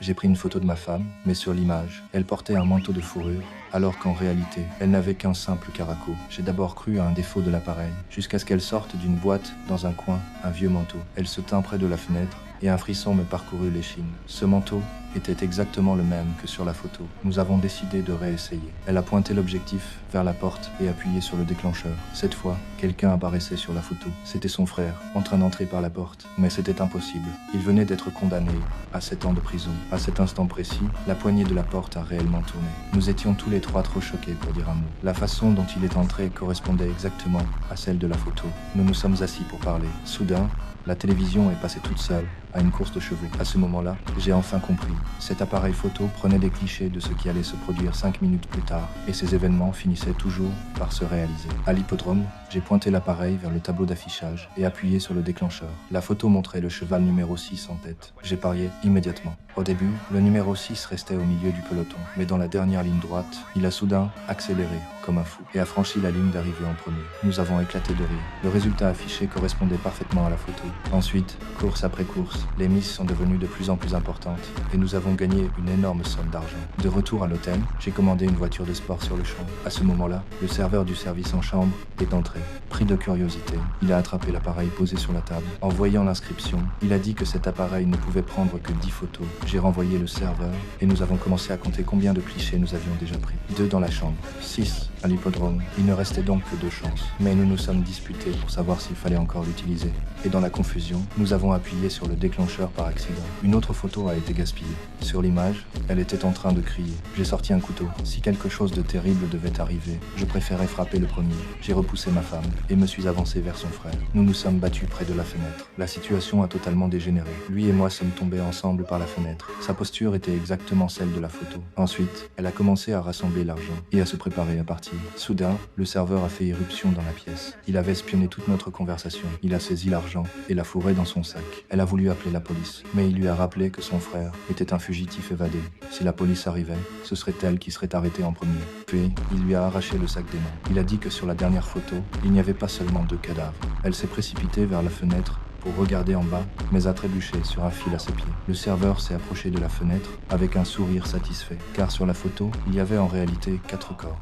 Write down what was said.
J'ai pris une photo de ma femme, mais sur l'image, elle portait un manteau de fourrure, alors qu'en réalité, elle n'avait qu'un simple caraco. J'ai d'abord cru à un défaut de l'appareil, jusqu'à ce qu'elle sorte d'une boîte, dans un coin, un vieux manteau. Elle se tint près de la fenêtre, et un frisson me parcourut l'échine. Ce manteau était exactement le même que sur la photo. Nous avons décidé de réessayer. Elle a pointé l'objectif vers la porte et appuyé sur le déclencheur. Cette fois, quelqu'un apparaissait sur la photo. C'était son frère, en train d'entrer par la porte. Mais c'était impossible. Il venait d'être condamné à 7 ans de prison. À cet instant précis, la poignée de la porte a réellement tourné. Nous étions tous les trois trop choqués pour dire un mot. La façon dont il est entré correspondait exactement à celle de la photo. Nous nous sommes assis pour parler. Soudain, la télévision est passée toute seule à une course de chevaux. À ce moment-là, j'ai enfin compris. Cet appareil photo prenait des clichés de ce qui allait se produire 5 minutes plus tard, et ces événements finissaient toujours par se réaliser. À l'hippodrome, j'ai pointé l'appareil vers le tableau d'affichage et appuyé sur le déclencheur. La photo montrait le cheval numéro 6 en tête. J'ai parié immédiatement. Au début, le numéro 6 restait au milieu du peloton, mais dans la dernière ligne droite, il a soudain accéléré comme un fou et a franchi la ligne d'arrivée en premier. Nous avons éclaté de rire. Le résultat affiché correspondait parfaitement à la photo. Ensuite, course après course, les misses sont devenues de plus en plus importantes et nous avons gagné une énorme somme d'argent. De retour à l'hôtel, j'ai commandé une voiture de sport sur le champ. À ce moment-là, le serveur du service en chambre est entré. Pris de curiosité, il a attrapé l'appareil posé sur la table. En voyant l'inscription, il a dit que cet appareil ne pouvait prendre que 10 photos. J'ai renvoyé le serveur et nous avons commencé à compter combien de clichés nous avions déjà pris. 2 dans la chambre, 6 à l'hippodrome. Il ne restait donc que 2 chances. Mais nous nous sommes disputés pour savoir s'il fallait encore l'utiliser. Et dans la confusion, nous avons appuyé sur le déclencheur par accident. Une autre photo a été gaspillée. Sur l'image, elle était en train de crier. J'ai sorti un couteau. Si quelque chose de terrible devait arriver, je préférais frapper le premier. J'ai repoussé ma femme et me suis avancé vers son frère. Nous nous sommes battus près de la fenêtre. La situation a totalement dégénéré. Lui et moi sommes tombés ensemble par la fenêtre. Sa posture était exactement celle de la photo. Ensuite, elle a commencé à rassembler l'argent et à se préparer à partir. Soudain, le serveur a fait irruption dans la pièce. Il avait espionné toute notre conversation. Il a saisi l'argent et l'a fourré dans son sac. Elle a voulu appeler la police, mais il lui a rappelé que son frère était un fugitif évadé. Si la police arrivait, ce serait elle qui serait arrêtée en premier. Puis, il lui a arraché le sac des mains. Il a dit que sur la dernière photo, il n'y avait pas seulement 2 cadavres. Elle s'est précipitée vers la fenêtre pour regarder en bas, mais a trébuché sur un fil à ses pieds. Le serveur s'est approché de la fenêtre avec un sourire satisfait, car sur la photo, il y avait en réalité 4 corps.